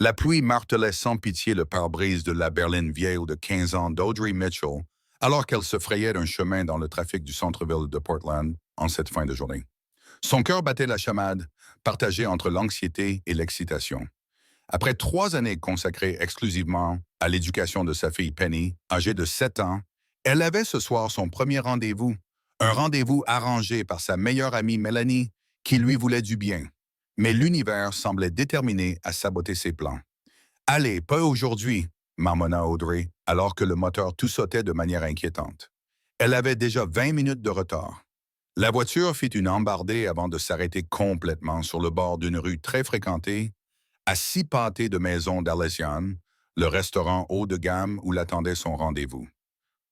La pluie martelait sans pitié le pare-brise de la berline vieille de 15 ans d'Audrey Mitchell alors qu'elle se frayait d'un chemin dans le trafic du centre-ville de Portland en cette fin de journée. Son cœur battait la chamade, partagé entre l'anxiété et l'excitation. Après 3 années consacrées exclusivement à l'éducation de sa fille Penny, âgée de 7 ans, elle avait ce soir son premier rendez-vous, un rendez-vous arrangé par sa meilleure amie Mélanie, qui lui voulait du bien. Mais l'univers semblait déterminé à saboter ses plans. Allez, pas aujourd'hui, marmonna Audrey, alors que le moteur tout sautait de manière inquiétante. Elle avait déjà 20 minutes de retard. La voiture fit une embardée avant de s'arrêter complètement sur le bord d'une rue très fréquentée, à 6 pâtés de maisons d'Alessian, le restaurant haut de gamme où l'attendait son rendez-vous.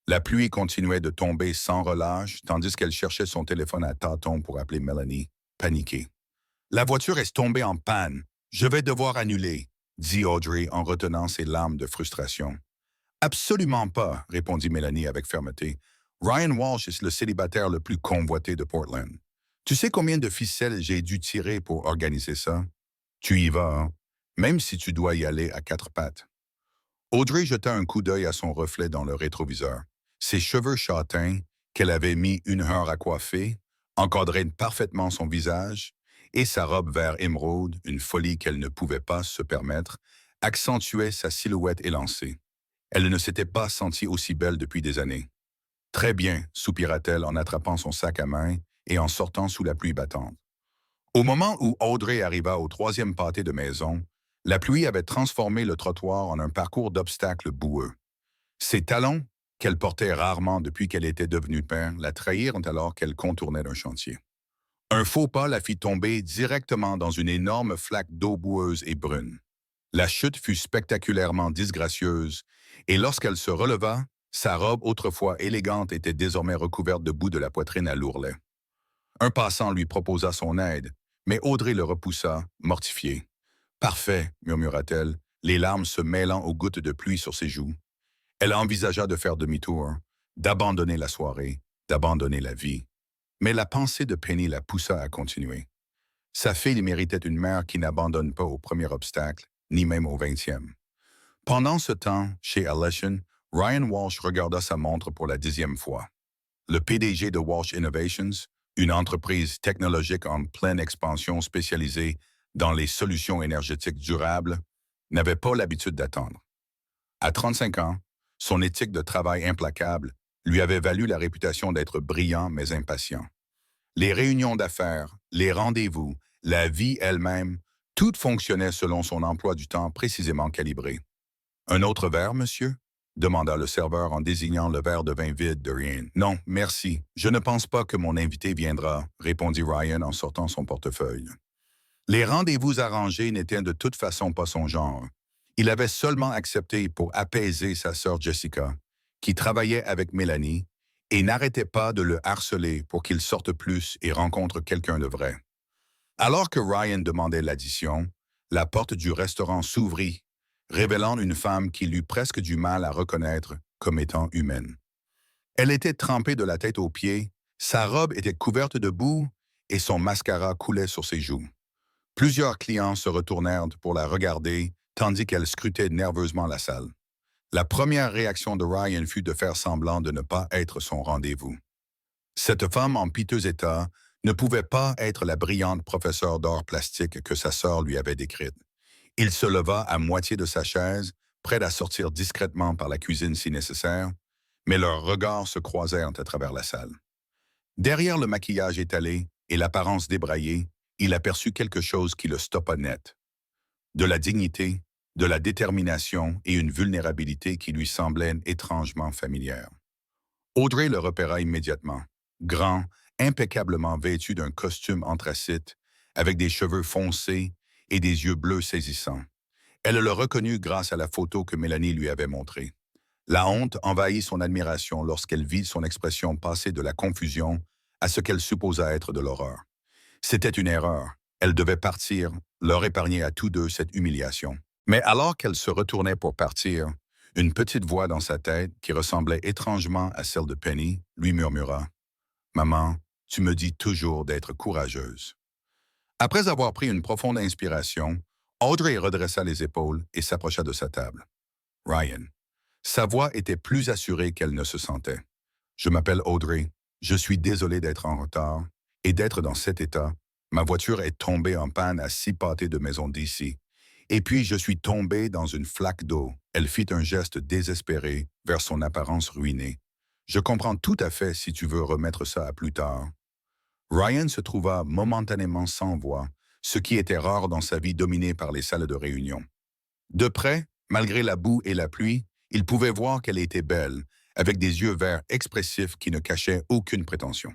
La pluie continuait de tomber sans relâche, tandis qu'elle cherchait son téléphone à tâtons pour appeler Mélanie, paniquée. La voiture est tombée en panne. Je vais devoir annuler, dit Audrey en retenant ses larmes de frustration. Absolument pas, répondit Mélanie avec fermeté. Ryan Walsh est le célibataire le plus convoité de Portland. Tu sais combien de ficelles j'ai dû tirer pour organiser ça? Tu y vas, hein? Même si tu dois y aller à 4 pattes. Audrey jeta un coup d'œil à son reflet dans le rétroviseur. Ses cheveux châtains, qu'elle avait mis 1 heure à coiffer, encadraient parfaitement son visage, et sa robe vert émeraude, une folie qu'elle ne pouvait pas se permettre, accentuait sa silhouette élancée. Elle ne s'était pas sentie aussi belle depuis des années. Très bien, soupira-t-elle en attrapant son sac à main et en sortant sous la pluie battante. Au moment où Audrey arriva au troisième pâté de maison, la pluie avait transformé le trottoir en un parcours d'obstacles boueux. Ses talons, qu'elle portait rarement depuis qu'elle était devenue père, la trahirent alors qu'elle contournait un chantier. Un faux pas la fit tomber directement dans une énorme flaque d'eau boueuse et brune. La chute fut spectaculairement disgracieuse, et lorsqu'elle se releva, sa robe autrefois élégante était désormais recouverte de boue de la poitrine à l'ourlet. Un passant lui proposa son aide, mais Audrey le repoussa, mortifiée. Parfait, murmura-t-elle, les larmes se mêlant aux gouttes de pluie sur ses joues. Elle envisagea de faire demi-tour, d'abandonner la soirée, d'abandonner la vie. Mais la pensée de Penny la poussa à continuer. Sa fille méritait une mère qui n'abandonne pas au premier obstacle, ni même au 20e. Pendant ce temps, chez Alessian, Ryan Walsh regarda sa montre pour la 10e fois. Le PDG de Walsh Innovations, une entreprise technologique en pleine expansion spécialisée dans les solutions énergétiques durables, n'avait pas l'habitude d'attendre. À 35 ans, son éthique de travail implacable lui avait valu la réputation d'être brillant mais impatient. Les réunions d'affaires, les rendez-vous, la vie elle-même, tout fonctionnait selon son emploi du temps précisément calibré. Un autre verre, monsieur? Demanda le serveur en désignant le verre de vin vide de Ryan. Non, merci. Je ne pense pas que mon invité viendra, répondit Ryan en sortant son portefeuille. Les rendez-vous arrangés n'étaient de toute façon pas son genre. Il avait seulement accepté pour apaiser sa sœur Jessica, qui travaillait avec Mélanie, et n'arrêtait pas de le harceler pour qu'il sorte plus et rencontre quelqu'un de vrai. Alors que Ryan demandait l'addition, la porte du restaurant s'ouvrit, révélant une femme qu'il eut presque du mal à reconnaître comme étant humaine. Elle était trempée de la tête aux pieds, sa robe était couverte de boue et son mascara coulait sur ses joues. Plusieurs clients se retournèrent pour la regarder, tandis qu'elle scrutait nerveusement la salle. La première réaction de Ryan fut de faire semblant de ne pas être son rendez-vous. Cette femme en piteux état ne pouvait pas être la brillante professeure d'art plastique que sa sœur lui avait décrite. Il se leva à moitié de sa chaise, prêt à sortir discrètement par la cuisine si nécessaire, mais leurs regards se croisèrent à travers la salle. Derrière le maquillage étalé et l'apparence débraillée, il aperçut quelque chose qui le stoppa net. De la dignité, de la détermination et une vulnérabilité qui lui semblaient étrangement familières. Audrey le repéra immédiatement. Grand, impeccablement vêtu d'un costume anthracite, avec des cheveux foncés et des yeux bleus saisissants. Elle le reconnut grâce à la photo que Mélanie lui avait montrée. La honte envahit son admiration lorsqu'elle vit son expression passer de la confusion à ce qu'elle supposa être de l'horreur. C'était une erreur. Elle devait partir, leur épargner à tous deux cette humiliation. Mais alors qu'elle se retournait pour partir, une petite voix dans sa tête, qui ressemblait étrangement à celle de Penny, lui murmura « Maman, tu me dis toujours d'être courageuse. » Après avoir pris une profonde inspiration, Audrey redressa les épaules et s'approcha de sa table. Ryan. Sa voix était plus assurée qu'elle ne se sentait. Je m'appelle Audrey. Je suis désolé d'être en retard et d'être dans cet état. Ma voiture est tombée en panne à 6 pâtés de maison d'ici. Et puis je suis tombé dans une flaque d'eau. Elle fit un geste désespéré vers son apparence ruinée. Je comprends tout à fait si tu veux remettre ça à plus tard. Ryan se trouva momentanément sans voix, ce qui était rare dans sa vie dominée par les salles de réunion. De près, malgré la boue et la pluie, il pouvait voir qu'elle était belle, avec des yeux verts expressifs qui ne cachaient aucune prétention.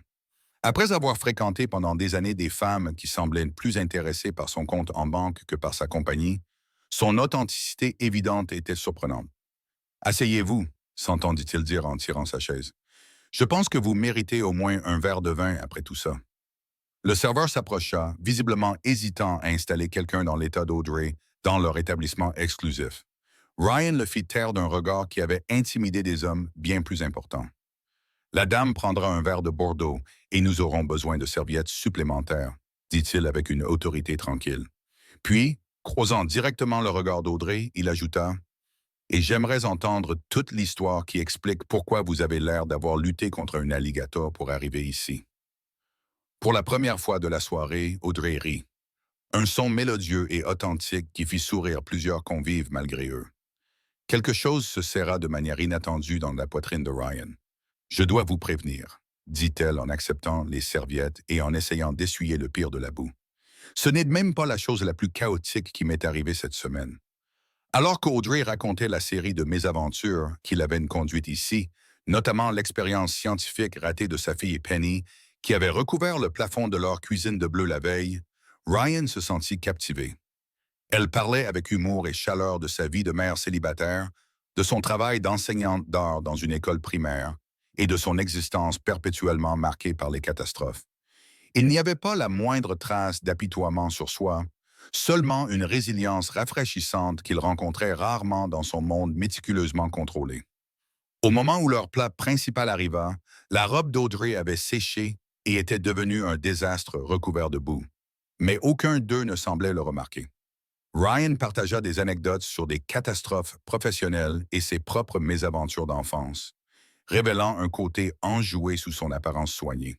Après avoir fréquenté pendant des années des femmes qui semblaient plus intéressées par son compte en banque que par sa compagnie, son authenticité évidente était surprenante. « Asseyez-vous », s'entendit-il dire en tirant sa chaise. « Je pense que vous méritez au moins un verre de vin après tout ça. » Le serveur s'approcha, visiblement hésitant à installer quelqu'un dans l'état d'Audrey dans leur établissement exclusif. Ryan le fit taire d'un regard qui avait intimidé des hommes bien plus importants. « La dame prendra un verre de Bordeaux et nous aurons besoin de serviettes supplémentaires, » dit-il avec une autorité tranquille. Puis, croisant directement le regard d'Audrey, il ajouta « Et j'aimerais entendre toute l'histoire qui explique pourquoi vous avez l'air d'avoir lutté contre un alligator pour arriver ici. » Pour la première fois de la soirée, Audrey rit. Un son mélodieux et authentique qui fit sourire plusieurs convives malgré eux. Quelque chose se serra de manière inattendue dans la poitrine de Ryan. « Je dois vous prévenir, » dit-elle en acceptant les serviettes et en essayant d'essuyer le pire de la boue. « Ce n'est même pas la chose la plus chaotique qui m'est arrivée cette semaine. » Alors qu'Audrey racontait la série de mésaventures qui l'avaient conduite ici, notamment l'expérience scientifique ratée de sa fille Penny, qui avait recouvert le plafond de leur cuisine de bleu la veille, Ryan se sentit captivé. Elle parlait avec humour et chaleur de sa vie de mère célibataire, de son travail d'enseignante d'art dans une école primaire et de son existence perpétuellement marquée par les catastrophes. Il n'y avait pas la moindre trace d'apitoiement sur soi, seulement une résilience rafraîchissante qu'il rencontrait rarement dans son monde méticuleusement contrôlé. Au moment où leur plat principal arriva, la robe d'Audrey avait séché et était devenue un désastre recouvert de boue. Mais aucun d'eux ne semblait le remarquer. Ryan partagea des anecdotes sur des catastrophes professionnelles et ses propres mésaventures d'enfance, révélant un côté enjoué sous son apparence soignée.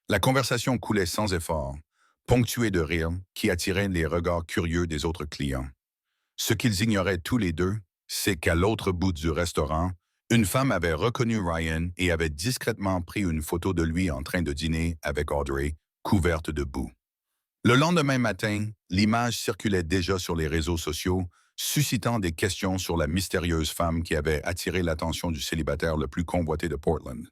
La conversation coulait sans effort, ponctuée de rires qui attiraient les regards curieux des autres clients. Ce qu'ils ignoraient tous les deux, c'est qu'à l'autre bout du restaurant, une femme avait reconnu Ryan et avait discrètement pris une photo de lui en train de dîner avec Audrey, couverte de boue. Le lendemain matin, l'image circulait déjà sur les réseaux sociaux, suscitant des questions sur la mystérieuse femme qui avait attiré l'attention du célibataire le plus convoité de Portland.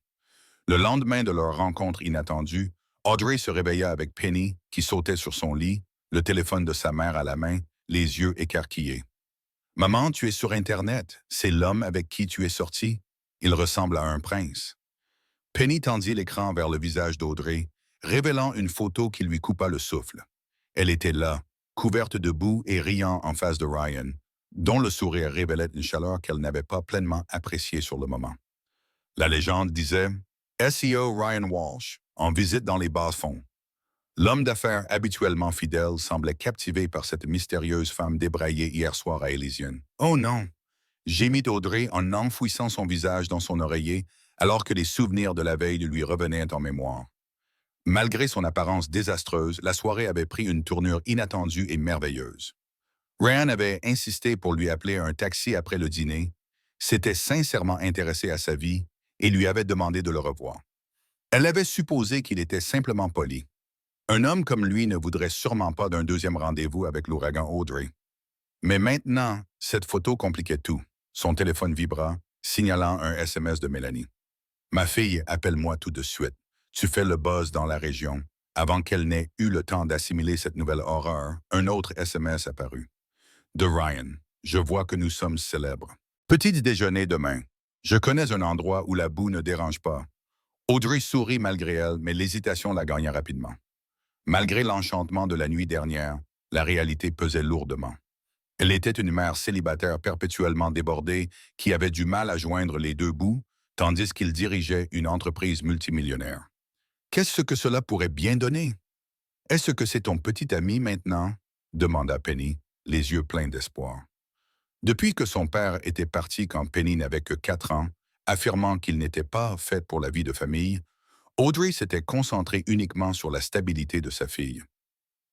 Le lendemain de leur rencontre inattendue, Audrey se réveilla avec Penny, qui sautait sur son lit, le téléphone de sa mère à la main, les yeux écarquillés. « Maman, tu es sur Internet. C'est l'homme avec qui tu es sorti. Il ressemble à un prince. » Penny tendit l'écran vers le visage d'Audrey, révélant une photo qui lui coupa le souffle. Elle était là, couverte de boue et riant en face de Ryan, dont le sourire révélait une chaleur qu'elle n'avait pas pleinement appréciée sur le moment. La légende disait « SEO Ryan Walsh, en visite dans les bas-fonds. » L'homme d'affaires habituellement fidèle semblait captivé par cette mystérieuse femme débraillée hier soir à Elysian. « Oh non !» gémit Audrey en enfouissant son visage dans son oreiller alors que les souvenirs de la veille lui revenaient en mémoire. Malgré son apparence désastreuse, la soirée avait pris une tournure inattendue et merveilleuse. Ryan avait insisté pour lui appeler un taxi après le dîner, s'était sincèrement intéressé à sa vie et lui avait demandé de le revoir. Elle avait supposé qu'il était simplement poli. Un homme comme lui ne voudrait sûrement pas d'un deuxième rendez-vous avec l'ouragan Audrey. Mais maintenant, cette photo compliquait tout. Son téléphone vibra, signalant un SMS de Mélanie. « Ma fille, appelle-moi tout de suite. Tu fais le buzz dans la région. » Avant qu'elle n'ait eu le temps d'assimiler cette nouvelle horreur, un autre SMS apparut. De Ryan. « Je vois que nous sommes célèbres. Petit déjeuner demain. Je connais un endroit où la boue ne dérange pas. » Audrey sourit malgré elle, mais l'hésitation la gagna rapidement. Malgré l'enchantement de la nuit dernière, la réalité pesait lourdement. Elle était une mère célibataire perpétuellement débordée qui avait du mal à joindre les deux bouts, tandis qu'il dirigeait une entreprise multimillionnaire. Qu'est-ce que cela pourrait bien donner? Est-ce que c'est ton petit ami maintenant? Demanda Penny, les yeux pleins d'espoir. Depuis que son père était parti quand Penny n'avait que 4 ans, affirmant qu'il n'était pas fait pour la vie de famille, Audrey s'était concentrée uniquement sur la stabilité de sa fille.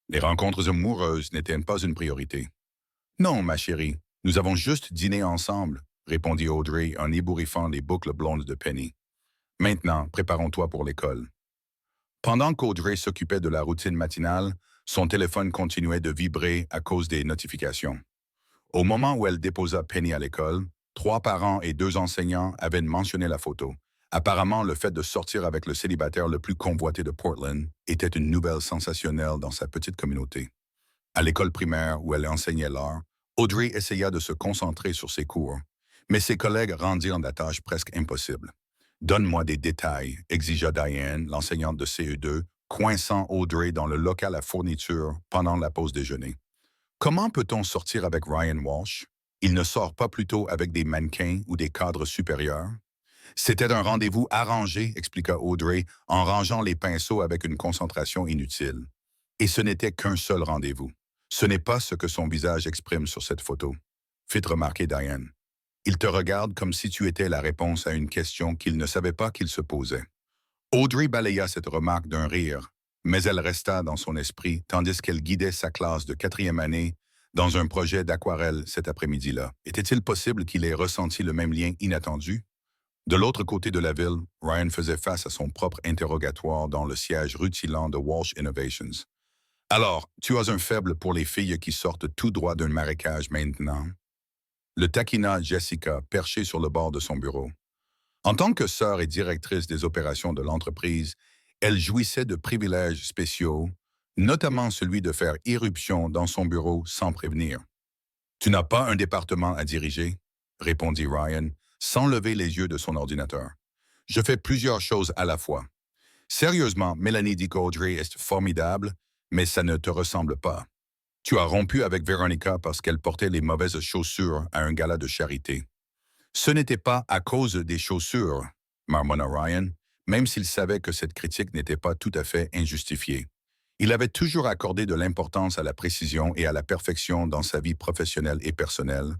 Les rencontres amoureuses n'étaient pas une priorité. Non, ma chérie, nous avons juste dîné ensemble, répondit Audrey en ébouriffant les boucles blondes de Penny. Maintenant, préparons-toi pour l'école. Pendant qu'Audrey s'occupait de la routine matinale, son téléphone continuait de vibrer à cause des notifications. Au moment où elle déposa Penny à l'école, 3 parents et 2 enseignants avaient mentionné la photo. Apparemment, le fait de sortir avec le célibataire le plus convoité de Portland était une nouvelle sensationnelle dans sa petite communauté. À l'école primaire où elle enseignait l'art, Audrey essaya de se concentrer sur ses cours, mais ses collègues rendirent la tâche presque impossible. Donne-moi des détails, exigea Diane, l'enseignante de CE2, coinçant Audrey dans le local à fourniture pendant la pause déjeuner. Comment peut-on sortir avec Ryan Walsh? Il ne sort pas plutôt avec des mannequins ou des cadres supérieurs? C'était un rendez-vous arrangé, expliqua Audrey, en rangeant les pinceaux avec une concentration inutile. Et ce n'était qu'un seul rendez-vous. Ce n'est pas ce que son visage exprime sur cette photo, fit remarquer Diane. Il te regarde comme si tu étais la réponse à une question qu'il ne savait pas qu'il se posait. Audrey balaya cette remarque d'un rire, mais elle resta dans son esprit tandis qu'elle guidait sa classe de 4e année dans un projet d'aquarelle cet après-midi-là. Était-il possible qu'il ait ressenti le même lien inattendu? De l'autre côté de la ville, Ryan faisait face à son propre interrogatoire dans le siège rutilant de Walsh Innovations. Alors, tu as un faible pour les filles qui sortent tout droit d'un marécage maintenant? Le taquina Jessica, perchée sur le bord de son bureau. En tant que sœur et directrice des opérations de l'entreprise, elle jouissait de privilèges spéciaux, notamment celui de faire irruption dans son bureau sans prévenir. Tu n'as pas un département à diriger, répondit Ryan, sans lever les yeux de son ordinateur. Je fais plusieurs choses à la fois. Sérieusement, Mélanie dit qu'Audrey est formidable, mais ça ne te ressemble pas. Tu as rompu avec Veronica parce qu'elle portait les mauvaises chaussures à un gala de charité. Ce n'était pas à cause des chaussures, marmonna Ryan, même s'il savait que cette critique n'était pas tout à fait injustifiée. Il avait toujours accordé de l'importance à la précision et à la perfection dans sa vie professionnelle et personnelle,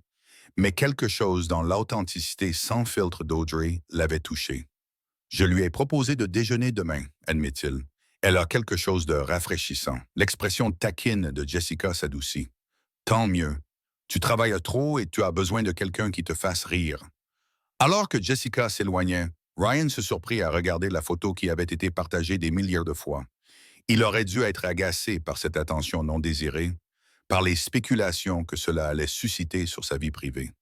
mais quelque chose dans l'authenticité sans filtre d'Audrey l'avait touché. Je lui ai proposé de déjeuner demain, admet-il. Elle a quelque chose de rafraîchissant. L'expression taquine de Jessica s'adoucit. Tant mieux. Tu travailles trop et tu as besoin de quelqu'un qui te fasse rire. Alors que Jessica s'éloignait, Ryan se surprit à regarder la photo qui avait été partagée des milliers de fois. Il aurait dû être agacé par cette attention non désirée, par les spéculations que cela allait susciter sur sa vie privée.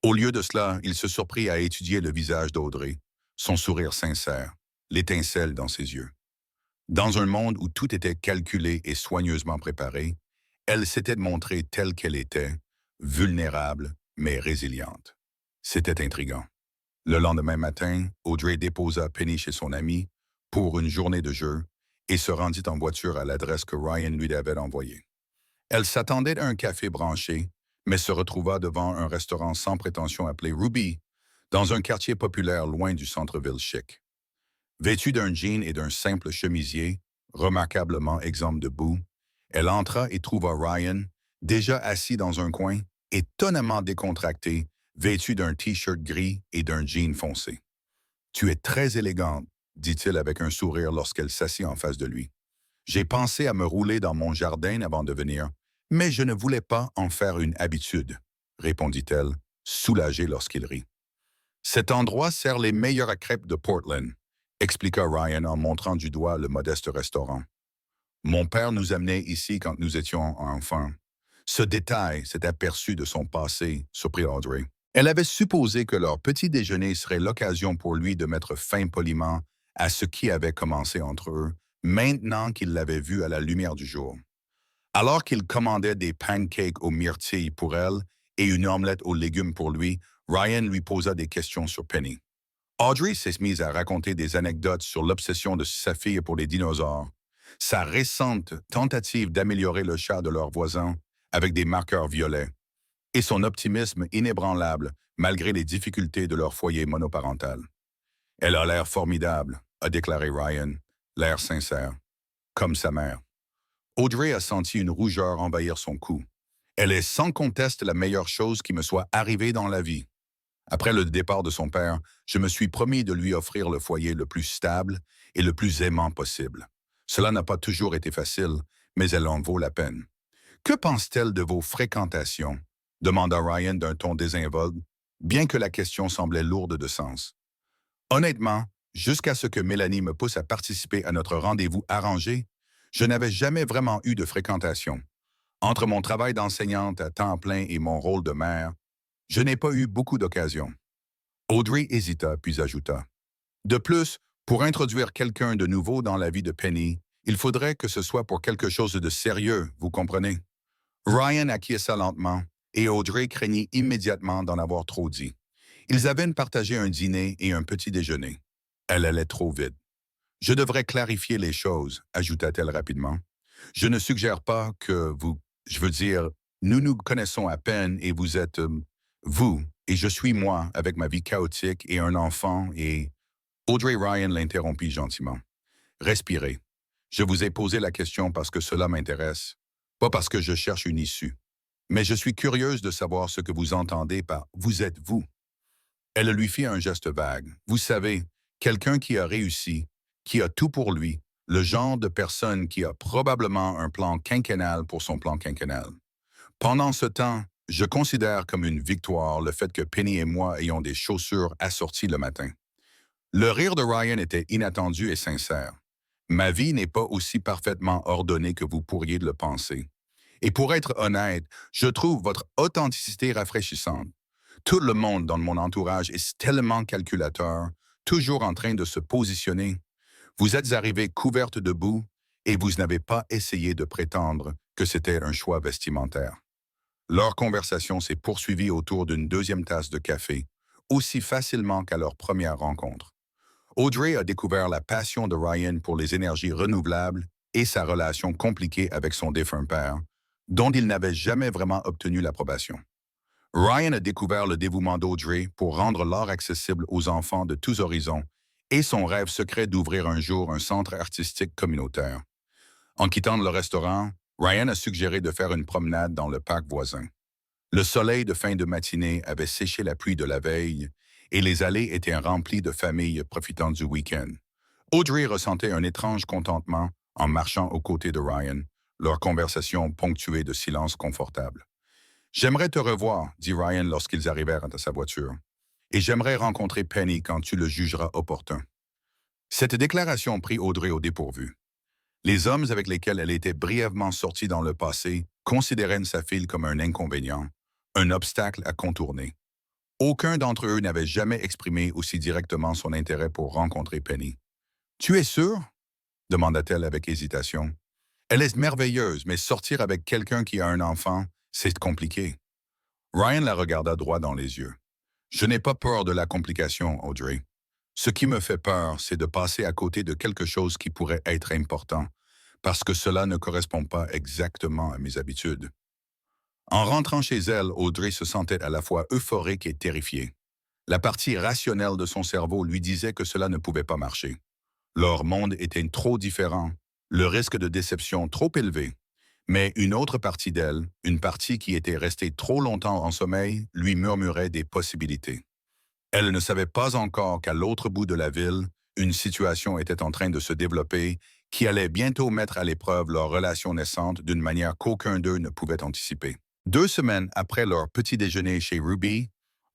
Au lieu de cela, il se surprit à étudier le visage d'Audrey, son sourire sincère, l'étincelle dans ses yeux. Dans un monde où tout était calculé et soigneusement préparé, elle s'était montrée telle qu'elle était, vulnérable mais résiliente. C'était intriguant. Le lendemain matin, Audrey déposa Penny chez son ami pour une journée de jeu et se rendit en voiture à l'adresse que Ryan lui avait envoyée. Elle s'attendait à un café branché, mais se retrouva devant un restaurant sans prétention appelé Ruby, dans un quartier populaire loin du centre-ville chic. Vêtue d'un jean et d'un simple chemisier, remarquablement exempt de boue, elle entra et trouva Ryan, déjà assis dans un coin, étonnamment décontracté, vêtu d'un t-shirt gris et d'un jean foncé. « Tu es très élégante, » dit-il avec un sourire lorsqu'elle s'assit en face de lui. « J'ai pensé à me rouler dans mon jardin avant de venir, mais je ne voulais pas en faire une habitude, » répondit-elle, soulagée lorsqu'il rit. « Cet endroit sert les meilleures crêpes de Portland, » expliqua Ryan en montrant du doigt le modeste restaurant. « Mon père nous amenait ici quand nous étions enfants. » Ce détail, cet aperçu de son passé, surprit Audrey. Elle avait supposé que leur petit déjeuner serait l'occasion pour lui de mettre fin poliment à ce qui avait commencé entre eux, maintenant qu'il l'avait vu à la lumière du jour. Alors qu'il commandait des pancakes aux myrtilles pour elle et une omelette aux légumes pour lui, Ryan lui posa des questions sur Penny. Audrey s'est mise à raconter des anecdotes sur l'obsession de sa fille pour les dinosaures, sa récente tentative d'améliorer le chat de leurs voisins avec des marqueurs violets, et son optimisme inébranlable malgré les difficultés de leur foyer monoparental. « Elle a l'air formidable, » a déclaré Ryan, l'air sincère, comme sa mère. Audrey a senti une rougeur envahir son cou. Elle est sans conteste la meilleure chose qui me soit arrivée dans la vie. Après le départ de son père, je me suis promis de lui offrir le foyer le plus stable et le plus aimant possible. Cela n'a pas toujours été facile, mais elle en vaut la peine. Que pense-t-elle de vos fréquentations? Demanda Ryan d'un ton désinvolte, bien que la question semblait lourde de sens. Honnêtement, jusqu'à ce que Mélanie me pousse à participer à notre rendez-vous arrangé, je n'avais jamais vraiment eu de fréquentation. Entre mon travail d'enseignante à temps plein et mon rôle de mère, je n'ai pas eu beaucoup d'occasions. Audrey hésita, puis ajouta. De plus, pour introduire quelqu'un de nouveau dans la vie de Penny, il faudrait que ce soit pour quelque chose de sérieux, vous comprenez? Ryan acquiesça lentement, et Audrey craignit immédiatement d'en avoir trop dit. Ils avaient partagé un dîner et un petit déjeuner. Elle allait trop vite. Je devrais clarifier les choses, ajouta-t-elle rapidement. Je ne suggère pas que vous, je veux dire, nous nous connaissons à peine et vous êtes vous, et je suis moi avec ma vie chaotique et un enfant et... Audrey Ryan l'interrompit gentiment. Respirez. Je vous ai posé la question parce que cela m'intéresse, pas parce que je cherche une issue. Mais je suis curieuse de savoir ce que vous entendez par vous êtes vous. Elle lui fit un geste vague. Vous savez, quelqu'un qui a réussi, qui a tout pour lui, le genre de personne qui a probablement un plan quinquennal pour son plan quinquennal. Pendant ce temps, je considère comme une victoire le fait que Penny et moi ayons des chaussures assorties le matin. Le rire de Ryan était inattendu et sincère. Ma vie n'est pas aussi parfaitement ordonnée que vous pourriez le penser. Et pour être honnête, je trouve votre authenticité rafraîchissante. Tout le monde dans mon entourage est tellement calculateur, toujours en train de se positionner. Vous êtes arrivée couverte de boue et vous n'avez pas essayé de prétendre que c'était un choix vestimentaire. Leur conversation s'est poursuivie autour d'une deuxième tasse de café, aussi facilement qu'à leur première rencontre. Audrey a découvert la passion de Ryan pour les énergies renouvelables et sa relation compliquée avec son défunt père, dont il n'avait jamais vraiment obtenu l'approbation. Ryan a découvert le dévouement d'Audrey pour rendre l'art accessible aux enfants de tous horizons et son rêve secret d'ouvrir un jour un centre artistique communautaire. En quittant le restaurant, Ryan a suggéré de faire une promenade dans le parc voisin. Le soleil de fin de matinée avait séché la pluie de la veille et les allées étaient remplies de familles profitant du week-end. Audrey ressentait un étrange contentement en marchant aux côtés de Ryan, leur conversation ponctuée de silences confortables. « J'aimerais te revoir, dit Ryan lorsqu'ils arrivèrent à sa voiture. Et j'aimerais rencontrer Penny quand tu le jugeras opportun. » Cette déclaration prit Audrey au dépourvu. Les hommes avec lesquels elle était brièvement sortie dans le passé considéraient sa fille comme un inconvénient, un obstacle à contourner. Aucun d'entre eux n'avait jamais exprimé aussi directement son intérêt pour rencontrer Penny. « Tu es sûr? » demanda-t-elle avec hésitation. « Elle est merveilleuse, mais sortir avec quelqu'un qui a un enfant, c'est compliqué. » Ryan la regarda droit dans les yeux. « Je n'ai pas peur de la complication, Audrey. Ce qui me fait peur, c'est de passer à côté de quelque chose qui pourrait être important, parce que cela ne correspond pas exactement à mes habitudes. » En rentrant chez elle, Audrey se sentait à la fois euphorique et terrifiée. La partie rationnelle de son cerveau lui disait que cela ne pouvait pas marcher. Leur monde était trop différent, le risque de déception trop élevé. Mais une autre partie d'elle, une partie qui était restée trop longtemps en sommeil, lui murmurait des possibilités. Elle ne savait pas encore qu'à l'autre bout de la ville, une situation était en train de se développer qui allait bientôt mettre à l'épreuve leur relation naissante d'une manière qu'aucun d'eux ne pouvait anticiper. 2 semaines après leur petit déjeuner chez Ruby,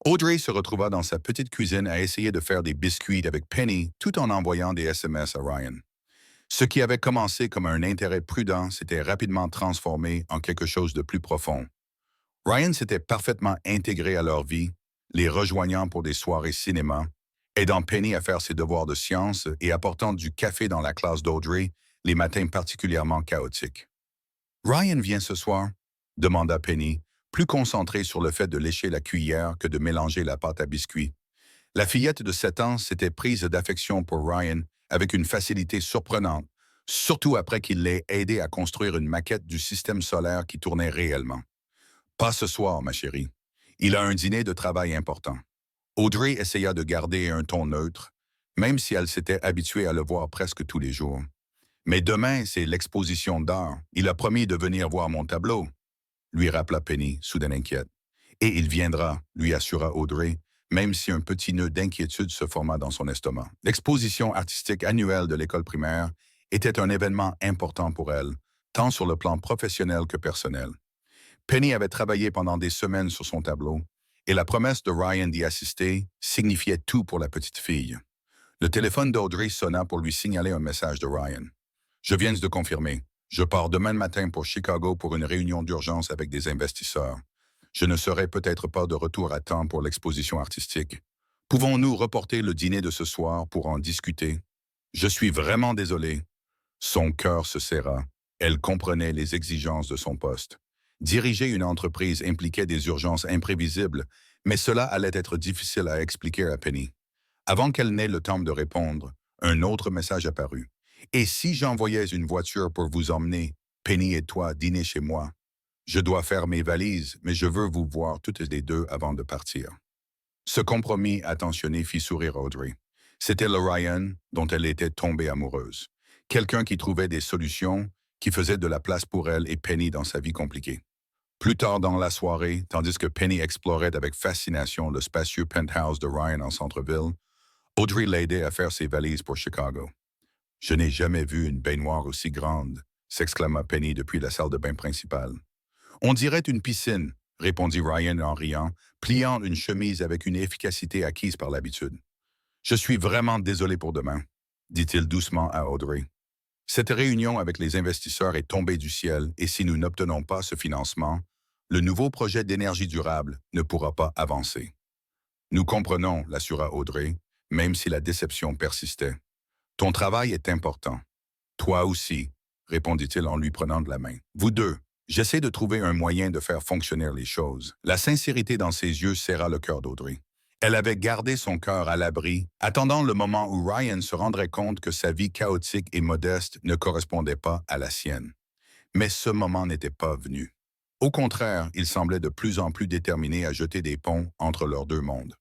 Audrey se retrouva dans sa petite cuisine à essayer de faire des biscuits avec Penny tout en envoyant des SMS à Ryan. Ce qui avait commencé comme un intérêt prudent s'était rapidement transformé en quelque chose de plus profond. Ryan s'était parfaitement intégré à leur vie, les rejoignant pour des soirées cinéma, aidant Penny à faire ses devoirs de sciences et apportant du café dans la classe d'Audrey les matins particulièrement chaotiques. « Ryan vient ce soir ?» demanda Penny, plus concentrée sur le fait de lécher la cuillère que de mélanger la pâte à biscuits. La fillette de 7 ans s'était prise d'affection pour Ryan avec une facilité surprenante, surtout après qu'il l'ait aidé à construire une maquette du système solaire qui tournait réellement. « Pas ce soir, ma chérie. Il a un dîner de travail important. » Audrey essaya de garder un ton neutre, même si elle s'était habituée à le voir presque tous les jours. « Mais demain, c'est l'exposition d'art. Il a promis de venir voir mon tableau. » lui rappela Penny, soudain inquiète. Et il viendra, lui assura Audrey, même si un petit nœud d'inquiétude se forma dans son estomac. L'exposition artistique annuelle de l'école primaire était un événement important pour elle, tant sur le plan professionnel que personnel. Penny avait travaillé pendant des semaines sur son tableau, et la promesse de Ryan d'y assister signifiait tout pour la petite fille. Le téléphone d'Audrey sonna pour lui signaler un message de Ryan. Je viens de confirmer. Je pars demain matin pour Chicago pour une réunion d'urgence avec des investisseurs. Je ne serai peut-être pas de retour à temps pour l'exposition artistique. Pouvons-nous reporter le dîner de ce soir pour en discuter? Je suis vraiment désolé. Son cœur se serra. Elle comprenait les exigences de son poste. Diriger une entreprise impliquait des urgences imprévisibles, mais cela allait être difficile à expliquer à Penny. Avant qu'elle n'ait le temps de répondre, un autre message apparut. Et si j'envoyais une voiture pour vous emmener, Penny et toi, dîner chez moi? Je dois faire mes valises, mais je veux vous voir toutes les deux avant de partir. Ce compromis attentionné fit sourire Audrey. C'était le Ryan dont elle était tombée amoureuse. Quelqu'un qui trouvait des solutions, qui faisait de la place pour elle et Penny dans sa vie compliquée. Plus tard dans la soirée, tandis que Penny explorait avec fascination le spacieux penthouse de Ryan en centre-ville, Audrey l'aidait à faire ses valises pour Chicago. « Je n'ai jamais vu une baignoire aussi grande », s'exclama Penny depuis la salle de bain principale. « On dirait une piscine », répondit Ryan en riant, pliant une chemise avec une efficacité acquise par l'habitude. « Je suis vraiment désolé pour demain », dit-il doucement à Audrey. « Cette réunion avec les investisseurs est tombée du ciel et si nous n'obtenons pas ce financement, le nouveau projet d'énergie durable ne pourra pas avancer. » « Nous comprenons », l'assura Audrey, même si la déception persistait. « Ton travail est important. »« Toi aussi », répondit-il en lui prenant de la main. « Vous deux, j'essaie de trouver un moyen de faire fonctionner les choses. » La sincérité dans ses yeux serra le cœur d'Audrey. Elle avait gardé son cœur à l'abri, attendant le moment où Ryan se rendrait compte que sa vie chaotique et modeste ne correspondait pas à la sienne. Mais ce moment n'était pas venu. Au contraire, il semblait de plus en plus déterminé à jeter des ponts entre leurs deux mondes.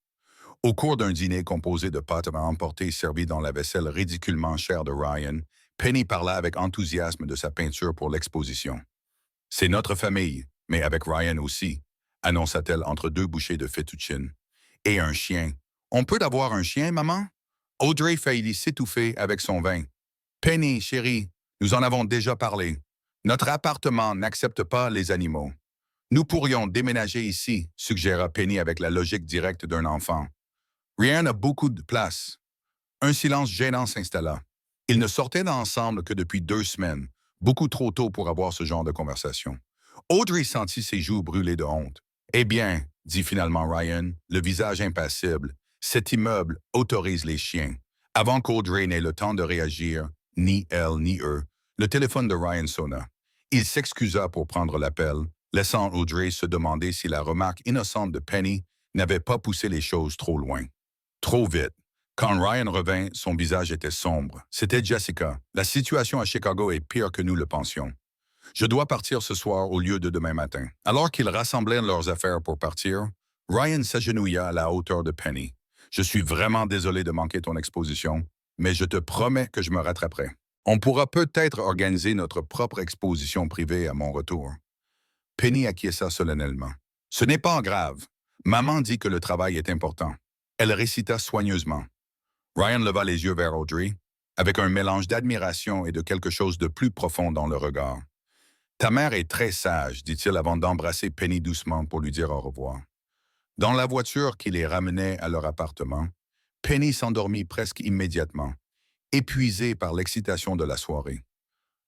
Au cours d'un dîner composé de pâtes à emporter servies dans la vaisselle ridiculement chère de Ryan, Penny parla avec enthousiasme de sa peinture pour l'exposition. « C'est notre famille, mais avec Ryan aussi », annonça-t-elle entre deux bouchées de fettuccine. « Et un chien. On peut avoir un chien, maman? » Audrey faillit s'étouffer avec son vin. « Penny, chérie, nous en avons déjà parlé. Notre appartement n'accepte pas les animaux. Nous pourrions déménager ici, suggéra Penny avec la logique directe d'un enfant. Rien n'a beaucoup de place. Un silence gênant s'installa. Ils ne sortaient ensemble que depuis 2 semaines, beaucoup trop tôt pour avoir ce genre de conversation. Audrey sentit ses joues brûler de honte. « Eh bien, » dit finalement Ryan, le visage impassible, « cet immeuble autorise les chiens. » Avant qu'Audrey n'ait le temps de réagir, ni elle ni eux, le téléphone de Ryan sonna. Il s'excusa pour prendre l'appel, laissant Audrey se demander si la remarque innocente de Penny n'avait pas poussé les choses trop loin. Trop vite. Quand Ryan revint, son visage était sombre. C'était Jessica. La situation à Chicago est pire que nous le pensions. Je dois partir ce soir au lieu de demain matin. Alors qu'ils rassemblaient leurs affaires pour partir, Ryan s'agenouilla à la hauteur de Penny. Je suis vraiment désolé de manquer ton exposition, mais je te promets que je me rattraperai. On pourra peut-être organiser notre propre exposition privée à mon retour. Penny acquiesça solennellement. Ce n'est pas grave. Maman dit que le travail est important. Elle récita soigneusement. Ryan leva les yeux vers Audrey, avec un mélange d'admiration et de quelque chose de plus profond dans le regard. « Ta mère est très sage, dit-il avant d'embrasser Penny doucement pour lui dire au revoir. Dans la voiture qui les ramenait à leur appartement, Penny s'endormit presque immédiatement, épuisée par l'excitation de la soirée.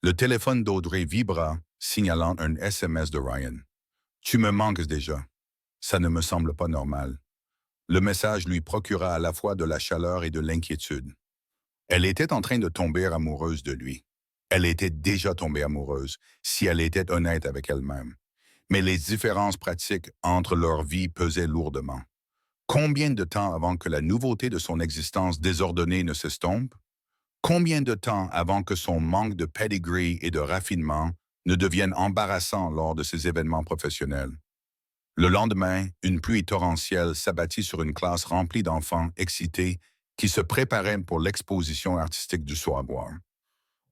Le téléphone d'Audrey vibra, signalant un SMS de Ryan. « Tu me manques déjà. Ça ne me semble pas normal. » Le message lui procura à la fois de la chaleur et de l'inquiétude. Elle était en train de tomber amoureuse de lui. Elle était déjà tombée amoureuse, si elle était honnête avec elle-même. Mais les différences pratiques entre leurs vies pesaient lourdement. Combien de temps avant que la nouveauté de son existence désordonnée ne s'estompe? Combien de temps avant que son manque de pedigree et de raffinement ne devienne embarrassant lors de ses événements professionnels? Le lendemain, une pluie torrentielle s'abattit sur une classe remplie d'enfants excités qui se préparaient pour l'exposition artistique du soir.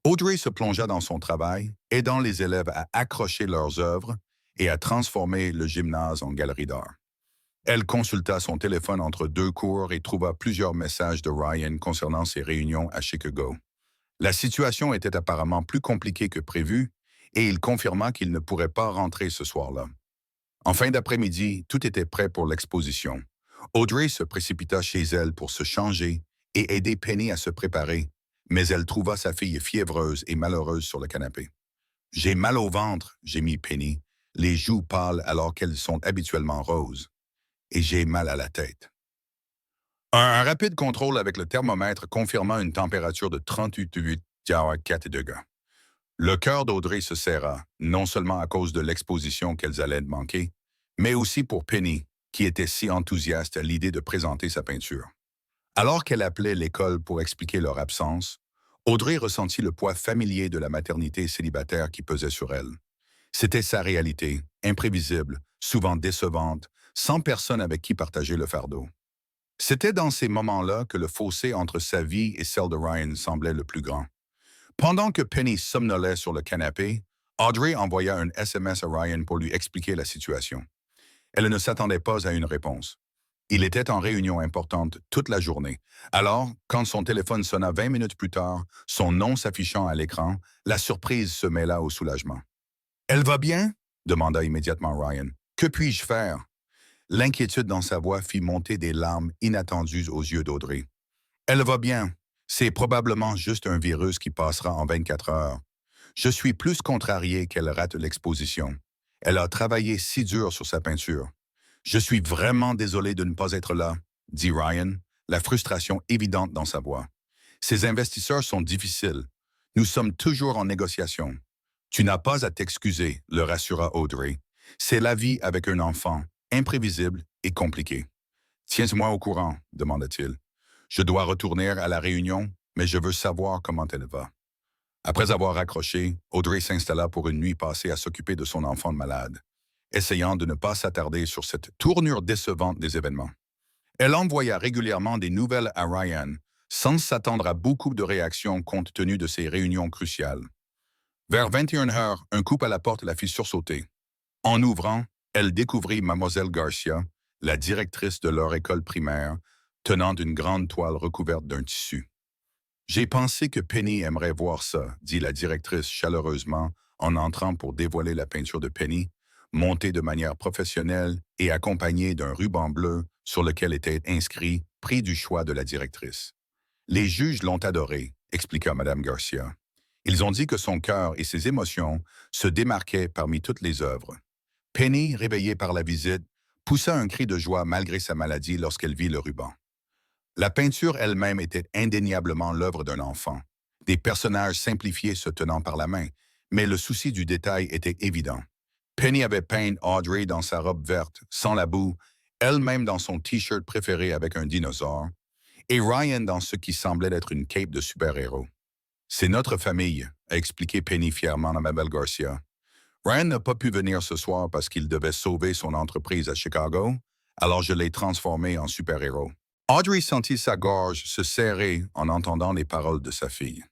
Audrey se plongea dans son travail, aidant les élèves à accrocher leurs œuvres et a transformé le gymnase en galerie d'art. Elle consulta son téléphone entre deux cours et trouva plusieurs messages de Ryan concernant ses réunions à Chicago. La situation était apparemment plus compliquée que prévu et il confirma qu'il ne pourrait pas rentrer ce soir-là. En fin d'après-midi, tout était prêt pour l'exposition. Audrey se précipita chez elle pour se changer et aider Penny à se préparer, mais elle trouva sa fille fiévreuse et malheureuse sur le canapé. « J'ai mal au ventre », gémit Penny, les joues pâles alors qu'elles sont habituellement roses, « et j'ai mal à la tête. » Un rapide contrôle avec le thermomètre confirma une température de 38,4 degrés. Le cœur d'Audrey se serra, non seulement à cause de l'exposition qu'elles allaient manquer, mais aussi pour Penny, qui était si enthousiaste à l'idée de présenter sa peinture. Alors qu'elle appelait l'école pour expliquer leur absence, Audrey ressentit le poids familier de la maternité célibataire qui pesait sur elle. C'était sa réalité, imprévisible, souvent décevante, sans personne avec qui partager le fardeau. C'était dans ces moments-là que le fossé entre sa vie et celle de Ryan semblait le plus grand. Pendant que Penny somnolait sur le canapé, Audrey envoya un SMS à Ryan pour lui expliquer la situation. Elle ne s'attendait pas à une réponse. Il était en réunion importante toute la journée. Alors, quand son téléphone sonna 20 minutes plus tard, son nom s'affichant à l'écran, la surprise se mêla au soulagement. « Elle va bien ?» demanda immédiatement Ryan. « Que puis-je faire ?» L'inquiétude dans sa voix fit monter des larmes inattendues aux yeux d'Audrey. « Elle va bien. C'est probablement juste un virus qui passera en 24 heures. Je suis plus contrarié qu'elle rate l'exposition. Elle a travaillé si dur sur sa peinture. Je suis vraiment désolé de ne pas être là, dit Ryan, la frustration évidente dans sa voix. Ces investisseurs sont difficiles. Nous sommes toujours en négociation. Tu n'as pas à t'excuser, le rassura Audrey. C'est la vie avec un enfant, imprévisible et compliqué. Tiens-moi au courant, demanda-t-il. Je dois retourner à la réunion, mais je veux savoir comment elle va. Après avoir raccroché, Audrey s'installa pour une nuit passée à s'occuper de son enfant malade, essayant de ne pas s'attarder sur cette tournure décevante des événements. Elle envoya régulièrement des nouvelles à Ryan, sans s'attendre à beaucoup de réactions compte tenu de ces réunions cruciales. Vers 21 heures, un coup à la porte la fit sursauter. En ouvrant, elle découvrit Mademoiselle Garcia, la directrice de leur école primaire, tenant une grande toile recouverte d'un tissu. « J'ai pensé que Penny aimerait voir ça », dit la directrice chaleureusement en entrant pour dévoiler la peinture de Penny, montée de manière professionnelle et accompagnée d'un ruban bleu sur lequel était inscrit « Prix du choix de la directrice ». « Les juges l'ont adoré », expliqua Mme Garcia. « Ils ont dit que son cœur et ses émotions se démarquaient parmi toutes les œuvres. » Penny, réveillée par la visite, poussa un cri de joie malgré sa maladie lorsqu'elle vit le ruban. La peinture elle-même était indéniablement l'œuvre d'un enfant, des personnages simplifiés se tenant par la main, mais le souci du détail était évident. Penny avait peint Audrey dans sa robe verte, sans la boue, elle-même dans son T-shirt préféré avec un dinosaure, et Ryan dans ce qui semblait être une cape de super-héros. « C'est notre famille », a expliqué Penny fièrement à Mabel Garcia. Ryan n'a pas pu venir ce soir parce qu'il devait sauver son entreprise à Chicago, alors je l'ai transformé en super-héros. Audrey sentit sa gorge se serrer en entendant les paroles de sa fille.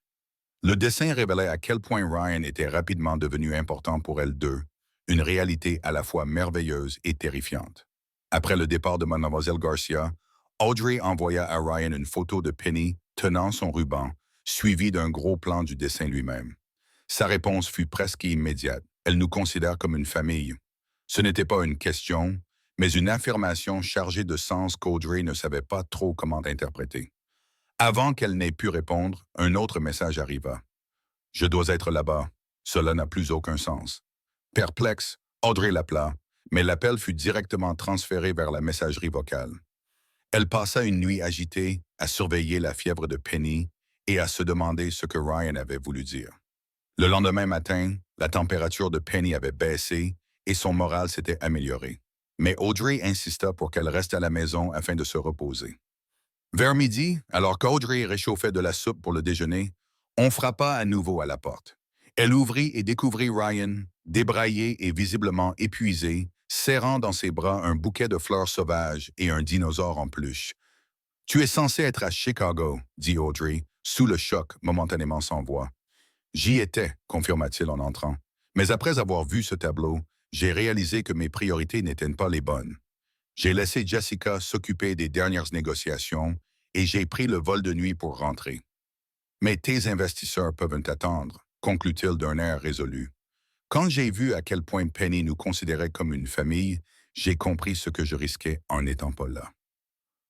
Le dessin révélait à quel point Ryan était rapidement devenu important pour elles deux, une réalité à la fois merveilleuse et terrifiante. Après le départ de Mademoiselle Garcia, Audrey envoya à Ryan une photo de Penny tenant son ruban, suivie d'un gros plan du dessin lui-même. Sa réponse fut presque immédiate. Elle nous considère comme une famille. Ce n'était pas une question, mais une affirmation chargée de sens qu'Audrey ne savait pas trop comment interpréter. Avant qu'elle n'ait pu répondre, un autre message arriva. « Je dois être là-bas. Cela n'a plus aucun sens. » Perplexe, Audrey l'appela, mais l'appel fut directement transféré vers la messagerie vocale. Elle passa une nuit agitée à surveiller la fièvre de Penny et à se demander ce que Ryan avait voulu dire. Le lendemain matin, la température de Penny avait baissé et son moral s'était amélioré. Mais Audrey insista pour qu'elle reste à la maison afin de se reposer. Vers midi, alors qu'Audrey réchauffait de la soupe pour le déjeuner, on frappa à nouveau à la porte. Elle ouvrit et découvrit Ryan, débraillé et visiblement épuisé, serrant dans ses bras un bouquet de fleurs sauvages et un dinosaure en peluche. « Tu es censé être à Chicago, » dit Audrey, sous le choc, momentanément sans voix. « J'y étais, confirma-t-il en entrant. Mais après avoir vu ce tableau, j'ai réalisé que mes priorités n'étaient pas les bonnes. J'ai laissé Jessica s'occuper des dernières négociations et j'ai pris le vol de nuit pour rentrer. Mais tes investisseurs peuvent t'attendre, conclut-il d'un air résolu. Quand j'ai vu à quel point Penny nous considérait comme une famille, j'ai compris ce que je risquais en n'étant pas là.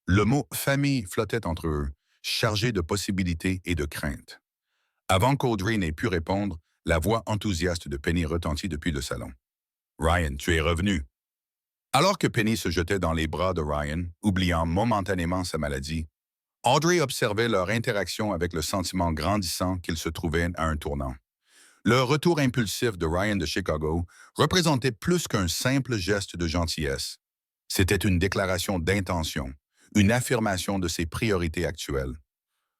Le mot famille flottait entre eux, chargé de possibilités et de craintes. Avant qu'Audrey n'ait pu répondre, la voix enthousiaste de Penny retentit depuis le salon. Ryan, tu es revenu. Alors que Penny se jetait dans les bras de Ryan, oubliant momentanément sa maladie, Audrey observait leur interaction avec le sentiment grandissant qu'ils se trouvaient à un tournant. Le retour impulsif de Ryan de Chicago représentait plus qu'un simple geste de gentillesse. C'était une déclaration d'intention, une affirmation de ses priorités actuelles.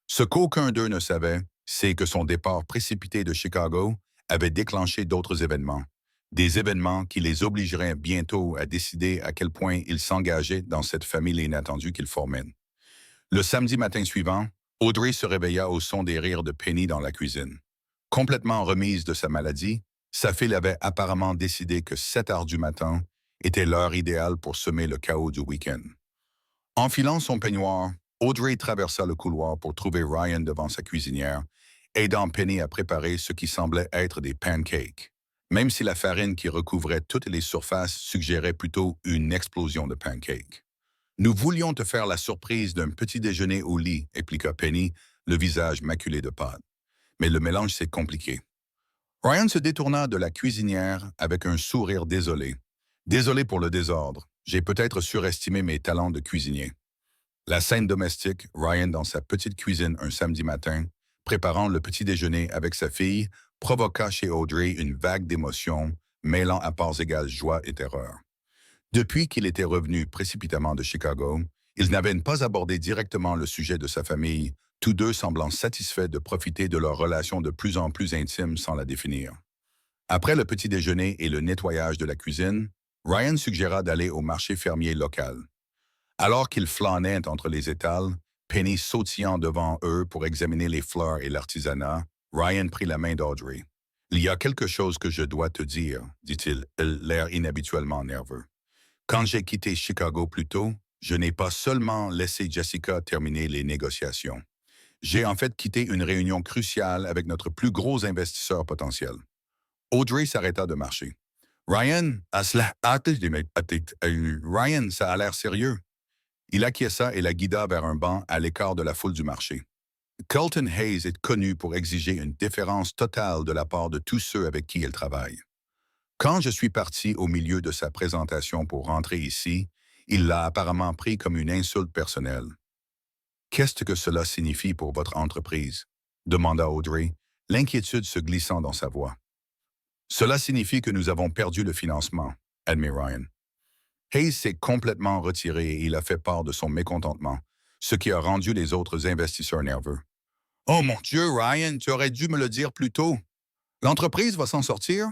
Ce qu'aucun d'eux ne savait, c'est que son départ précipité de Chicago avait déclenché d'autres événements, des événements qui les obligeraient bientôt à décider à quel point ils s'engageaient dans cette famille inattendue qu'ils formaient. Le samedi matin suivant, Audrey se réveilla au son des rires de Penny dans la cuisine. Complètement remise de sa maladie, sa fille avait apparemment décidé que 7 heures du matin était l'heure idéale pour semer le chaos du week-end. Enfilant son peignoir, Audrey traversa le couloir pour trouver Ryan devant sa cuisinière, aidant Penny à préparer ce qui semblait être des pancakes, même si la farine qui recouvrait toutes les surfaces suggérait plutôt une explosion de pancakes. Nous voulions te faire la surprise d'un petit déjeuner au lit, expliqua Penny, le visage maculé de pâte. Mais le mélange s'est compliqué. Ryan se détourna de la cuisinière avec un sourire désolé. Désolé pour le désordre. J'ai peut-être surestimé mes talents de cuisinier. La scène domestique, Ryan dans sa petite cuisine un samedi matin, préparant le petit déjeuner avec sa fille, provoqua chez Audrey une vague d'émotions, mêlant à parts égales joie et terreur. Depuis qu'il était revenu précipitamment de Chicago, ils n'avaient pas abordé directement le sujet de sa famille, tous deux semblant satisfaits de profiter de leur relation de plus en plus intime sans la définir. Après le petit déjeuner et le nettoyage de la cuisine, Ryan suggéra d'aller au marché fermier local. Alors qu'ils flânaient entre les étals, Penny sautillant devant eux pour examiner les fleurs et l'artisanat, Ryan prit la main d'Audrey. « Il y a quelque chose que je dois te dire, dit-il, l'air inhabituellement nerveux. Quand j'ai quitté Chicago plus tôt, je n'ai pas seulement laissé Jessica terminer les négociations. J'ai en fait quitté une réunion cruciale avec notre plus gros investisseur potentiel. » Audrey s'arrêta de marcher. Ryan, Ryan, ça a l'air sérieux. Il acquiesça et la guida vers un banc à l'écart de la foule du marché. Colton Hayes est connu pour exiger une déférence totale de la part de tous ceux avec qui il travaille. Quand je suis parti au milieu de sa présentation pour rentrer ici, il l'a apparemment pris comme une insulte personnelle. « Qu'est-ce que cela signifie pour votre entreprise? » demanda Audrey, l'inquiétude se glissant dans sa voix. « Cela signifie que nous avons perdu le financement, » admet Ryan. Hayes s'est complètement retiré et il a fait part de son mécontentement, ce qui a rendu les autres investisseurs nerveux. « Oh mon Dieu, Ryan, tu aurais dû me le dire plus tôt. L'entreprise va s'en sortir? »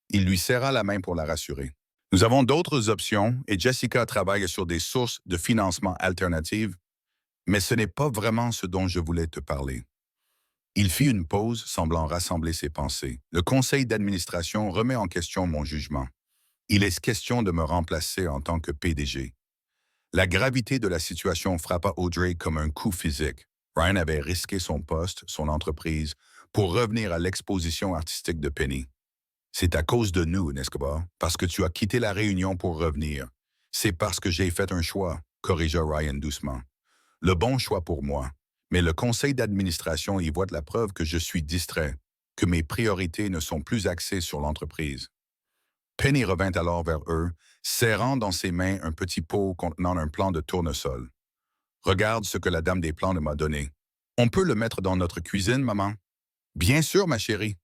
Il lui serra la main pour la rassurer. « Nous avons d'autres options et Jessica travaille sur des sources de financement alternatives, mais ce n'est pas vraiment ce dont je voulais te parler. » Il fit une pause, semblant rassembler ses pensées. « Le conseil d'administration remet en question mon jugement. Il est question de me remplacer en tant que PDG. » La gravité de la situation frappa Audrey comme un coup physique. Ryan avait risqué son poste, son entreprise, pour revenir à l'exposition artistique de Penny. « C'est à cause de nous, n'est-ce pas? Parce que tu as quitté la réunion pour revenir. C'est parce que j'ai fait un choix, » corrigea Ryan doucement. « Le bon choix pour moi. Mais le conseil d'administration y voit de la preuve que je suis distrait, que mes priorités ne sont plus axées sur l'entreprise. » Penny revint alors vers eux, serrant dans ses mains un petit pot contenant un plant de tournesol. « Regarde ce que la dame des plans m'a donné. On peut le mettre dans notre cuisine, maman? »« Bien sûr, ma chérie. »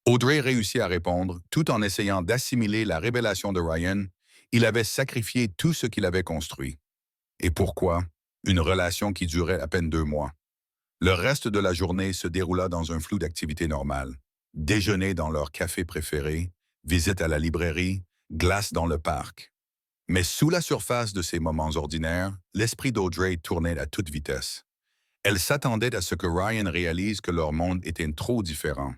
Audrey réussit à répondre, tout en essayant d'assimiler la révélation de Ryan. Il avait sacrifié tout ce qu'il avait construit. Et pourquoi? Une relation qui durait à peine 2 mois. Le reste de la journée se déroula dans un flou d'activités normales. Déjeuner dans leur café préféré, visite à la librairie, glace dans le parc. Mais sous la surface de ces moments ordinaires, l'esprit d'Audrey tournait à toute vitesse. Elle s'attendait à ce que Ryan réalise que leur monde était trop différent.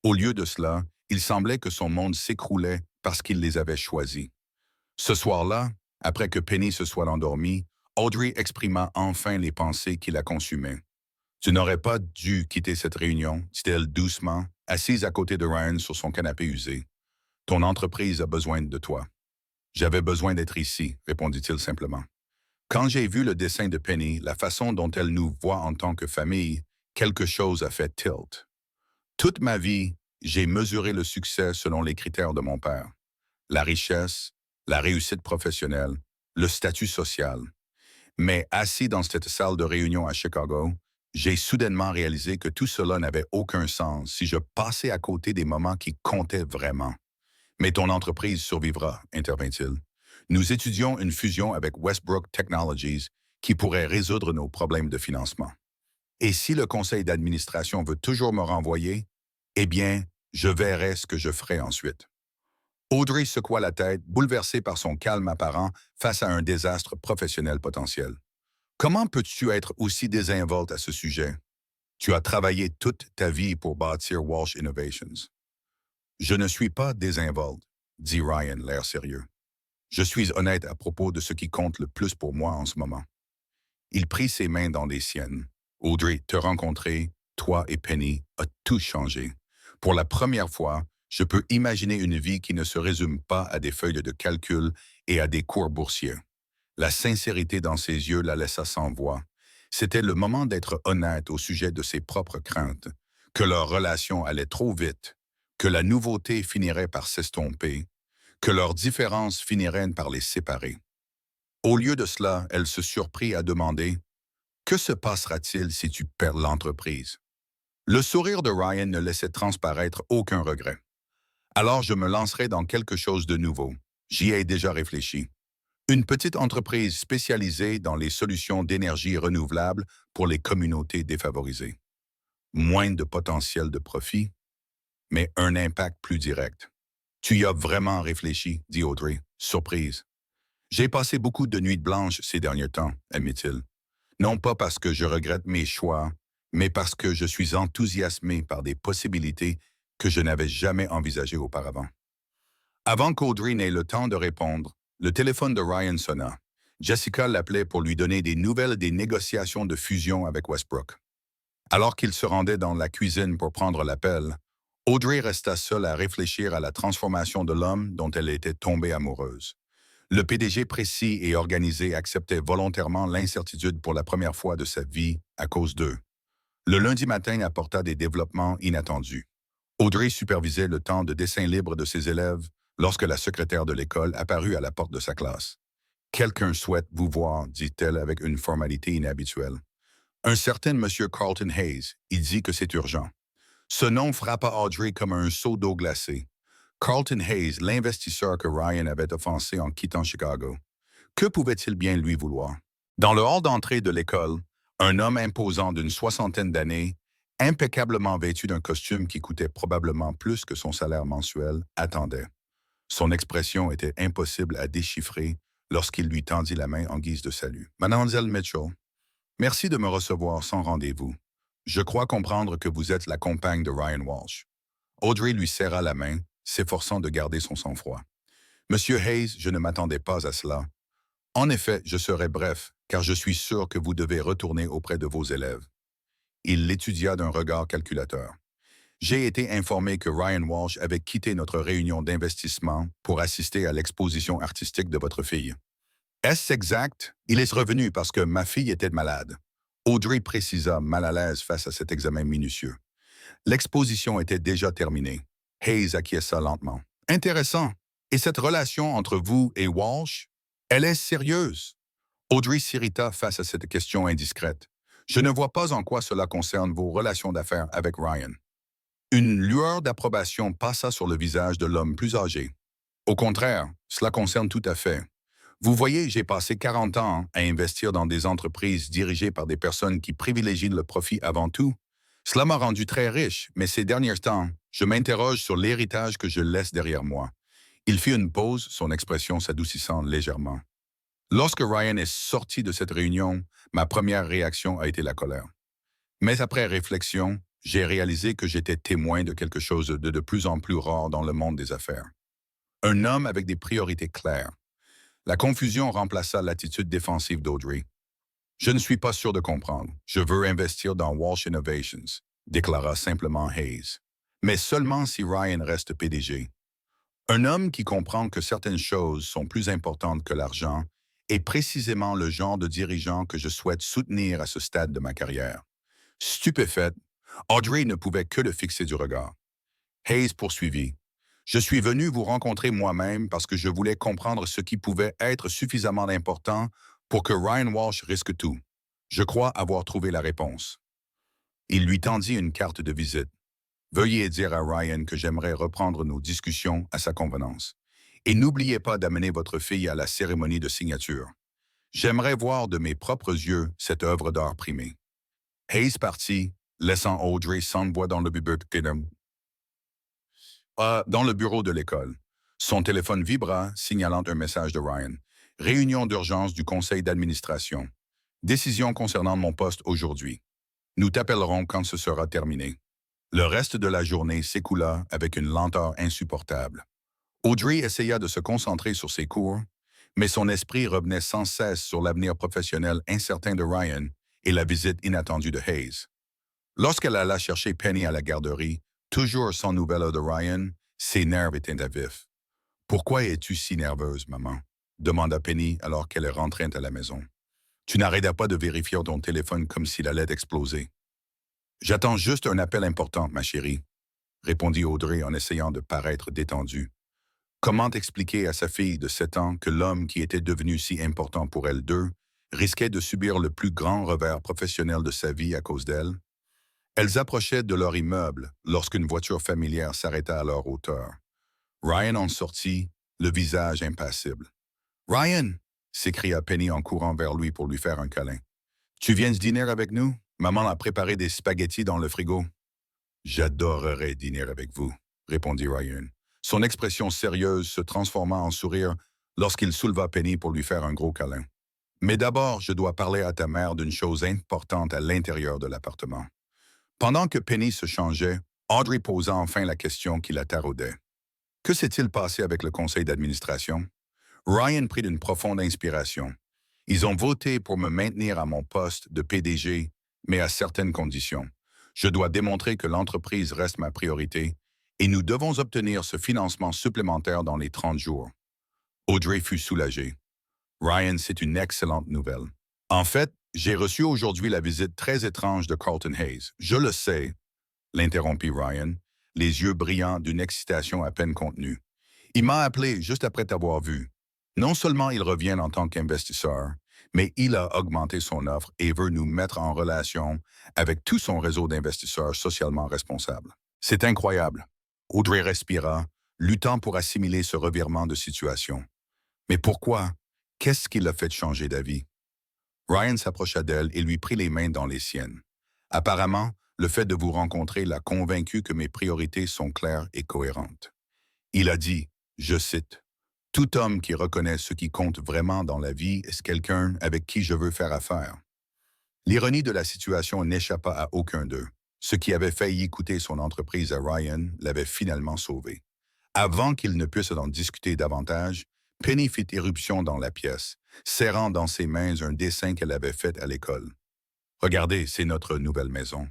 Au lieu de cela, il semblait que son monde s'écroulait parce qu'il les avait choisis. Ce soir-là, après que Penny se soit endormie, Audrey exprima enfin les pensées qui la consumaient. Tu n'aurais pas dû quitter cette réunion, dit-elle doucement, assise à côté de Ryan sur son canapé usé. Ton entreprise a besoin de toi. J'avais besoin d'être ici, répondit-il simplement. Quand j'ai vu le dessin de Penny, la façon dont elle nous voit en tant que famille, quelque chose a fait tilt. Toute ma vie, j'ai mesuré le succès selon les critères de mon père. La richesse, la réussite professionnelle, le statut social. Mais assis dans cette salle de réunion à Chicago, j'ai soudainement réalisé que tout cela n'avait aucun sens si je passais à côté des moments qui comptaient vraiment. Mais ton entreprise survivra, intervint-il. Nous étudions une fusion avec Westbrook Technologies qui pourrait résoudre nos problèmes de financement. Et si le conseil d'administration veut toujours me renvoyer, eh bien, je verrai ce que je ferai ensuite. Audrey secoua la tête, bouleversée par son calme apparent face à un désastre professionnel potentiel. Comment peux-tu être aussi désinvolte à ce sujet? Tu as travaillé toute ta vie pour bâtir Walsh Innovations. Je ne suis pas désinvolte, dit Ryan, l'air sérieux. Je suis honnête à propos de ce qui compte le plus pour moi en ce moment. Il prit ses mains dans les siennes. Audrey, te rencontrer, toi et Penny, a tout changé. Pour la première fois, je peux imaginer une vie qui ne se résume pas à des feuilles de calcul et à des cours boursiers. La sincérité dans ses yeux la laissa sans voix. C'était le moment d'être honnête au sujet de ses propres craintes, que leur relation allait trop vite, que la nouveauté finirait par s'estomper, que leurs différences finiraient par les séparer. Au lieu de cela, elle se surprit à demander « Que se passera-t-il si tu perds l'entreprise ?» Le sourire de Ryan ne laissait transparaître aucun regret. « Alors je me lancerai dans quelque chose de nouveau. J'y ai déjà réfléchi. Une petite entreprise spécialisée dans les solutions d'énergie renouvelable pour les communautés défavorisées. Moins de potentiel de profit, mais un impact plus direct. Tu y as vraiment réfléchi, dit Audrey, surprise. J'ai passé beaucoup de nuits blanches ces derniers temps, admit-il. Non pas parce que je regrette mes choix, mais parce que je suis enthousiasmé par des possibilités que je n'avais jamais envisagées auparavant. Avant qu'Audrey n'ait le temps de répondre, le téléphone de Ryan sonna. Jessica l'appelait pour lui donner des nouvelles des négociations de fusion avec Westbrook. Alors qu'il se rendait dans la cuisine pour prendre l'appel, Audrey resta seule à réfléchir à la transformation de l'homme dont elle était tombée amoureuse. Le PDG précis et organisé acceptait volontairement l'incertitude pour la première fois de sa vie à cause d'eux. Le lundi matin apporta des développements inattendus. Audrey supervisait le temps de dessin libre de ses élèves lorsque la secrétaire de l'école apparut à la porte de sa classe. « Quelqu'un souhaite vous voir, dit-elle avec une formalité inhabituelle. Un certain monsieur Carlton Hayes, il dit que c'est urgent. Ce nom frappa Audrey comme un seau d'eau glacée. Carlton Hayes, l'investisseur que Ryan avait offensé en quittant Chicago. Que pouvait-il bien lui vouloir? Dans le hall d'entrée de l'école, un homme imposant d'une soixantaine d'années, impeccablement vêtu d'un costume qui coûtait probablement plus que son salaire mensuel, attendait. Son expression était impossible à déchiffrer lorsqu'il lui tendit la main en guise de salut. « Mademoiselle Mitchell, merci de me recevoir sans rendez-vous. Je crois comprendre que vous êtes la compagne de Ryan Walsh. » Audrey lui serra la main, s'efforçant de garder son sang-froid. « Monsieur Hayes, je ne m'attendais pas à cela. En effet, je serai bref, car je suis sûr que vous devez retourner auprès de vos élèves. » Il l'étudia d'un regard calculateur. « J'ai été informé que Ryan Walsh avait quitté notre réunion d'investissement pour assister à l'exposition artistique de votre fille. » « Est-ce exact? Il est revenu parce que ma fille était malade. » Audrey précisa, mal à l'aise face à cet examen minutieux. L'exposition était déjà terminée. Hayes acquiesça lentement. « Intéressant. Et cette relation entre vous et Walsh? Elle est sérieuse. » Audrey s'irrita face à cette question indiscrète. « Je ne vois pas en quoi cela concerne vos relations d'affaires avec Ryan. » Une lueur d'approbation passa sur le visage de l'homme plus âgé. « Au contraire, cela concerne tout à fait. Vous voyez, j'ai passé 40 ans à investir dans des entreprises dirigées par des personnes qui privilégient le profit avant tout. Cela m'a rendu très riche, mais ces derniers temps, je m'interroge sur l'héritage que je laisse derrière moi. » Il fit une pause, son expression s'adoucissant légèrement. Lorsque Ryan est sorti de cette réunion, ma première réaction a été la colère. Mais après réflexion, j'ai réalisé que j'étais témoin de quelque chose de plus en plus rare dans le monde des affaires. Un homme avec des priorités claires. La confusion remplaça l'attitude défensive d'Audrey. Je ne suis pas sûr de comprendre. Je veux investir dans Walsh Innovations, déclara simplement Hayes. Mais seulement si Ryan reste PDG. Un homme qui comprend que certaines choses sont plus importantes que l'argent est précisément le genre de dirigeant que je souhaite soutenir à ce stade de ma carrière. Stupéfaite, Audrey ne pouvait que le fixer du regard. Hayes poursuivit. Je suis venu vous rencontrer moi-même parce que je voulais comprendre ce qui pouvait être suffisamment important pour que Ryan Walsh risque tout. Je crois avoir trouvé la réponse. Il lui tendit une carte de visite. Veuillez dire à Ryan que j'aimerais reprendre nos discussions à sa convenance. Et n'oubliez pas d'amener votre fille à la cérémonie de signature. J'aimerais voir de mes propres yeux cette œuvre d'art primée. Hayes partit, laissant Audrey sans voix dans le bureau de l'école. Son téléphone vibra, signalant un message de Ryan. Réunion d'urgence du conseil d'administration. Décision concernant mon poste aujourd'hui. Nous t'appellerons quand ce sera terminé. Le reste de la journée s'écoula avec une lenteur insupportable. Audrey essaya de se concentrer sur ses cours, mais son esprit revenait sans cesse sur l'avenir professionnel incertain de Ryan et la visite inattendue de Hayes. Lorsqu'elle alla chercher Penny à la garderie, toujours sans nouvelles de Ryan, ses nerfs étaient à vif. « Pourquoi es-tu si nerveuse, maman ?» demanda Penny alors qu'elle rentrait à la maison. « Tu n'arrêtas pas de vérifier ton téléphone comme s'il allait exploser. »« J'attends juste un appel important, ma chérie, » répondit Audrey en essayant de paraître détendue. Comment expliquer à sa fille de 7 ans que l'homme qui était devenu si important pour elles deux risquait de subir le plus grand revers professionnel de sa vie à cause d'elle? Elles approchaient de leur immeuble lorsqu'une voiture familière s'arrêta à leur hauteur. Ryan en sortit, le visage impassible. « Ryan !» s'écria Penny en courant vers lui pour lui faire un câlin. « Tu viens de dîner avec nous? Maman a préparé des spaghettis dans le frigo. »« J'adorerais dîner avec vous, » répondit Ryan. Son expression sérieuse se transforma en sourire lorsqu'il souleva Penny pour lui faire un gros câlin. « Mais d'abord, je dois parler à ta mère d'une chose importante à l'intérieur de l'appartement. » Pendant que Penny se changeait, Audrey posa enfin la question qui la taraudait. Que s'est-il passé avec le conseil d'administration? Ryan prit une profonde inspiration. Ils ont voté pour me maintenir à mon poste de PDG, mais à certaines conditions. Je dois démontrer que l'entreprise reste ma priorité et nous devons obtenir ce financement supplémentaire dans les 30 jours. Audrey fut soulagée. Ryan, c'est une excellente nouvelle. En fait, j'ai reçu aujourd'hui la visite très étrange de Carlton Hayes. Je le sais, l'interrompit Ryan, les yeux brillants d'une excitation à peine contenue. Il m'a appelé juste après t'avoir vu. Non seulement il revient en tant qu'investisseur, mais il a augmenté son offre et veut nous mettre en relation avec tout son réseau d'investisseurs socialement responsables. C'est incroyable. Audrey respira, luttant pour assimiler ce revirement de situation. Mais pourquoi? Qu'est-ce qui l'a fait changer d'avis? Ryan s'approcha d'elle et lui prit les mains dans les siennes. Apparemment, le fait de vous rencontrer l'a convaincu que mes priorités sont claires et cohérentes. Il a dit, je cite, « Tout homme qui reconnaît ce qui compte vraiment dans la vie est quelqu'un avec qui je veux faire affaire. » L'ironie de la situation n'échappa à aucun d'eux. Ce qui avait failli coûter son entreprise à Ryan l'avait finalement sauvé. Avant qu'il ne puisse en discuter davantage, Penny fit éruption dans la pièce, serrant dans ses mains un dessin qu'elle avait fait à l'école. « Regardez, c'est notre nouvelle maison »,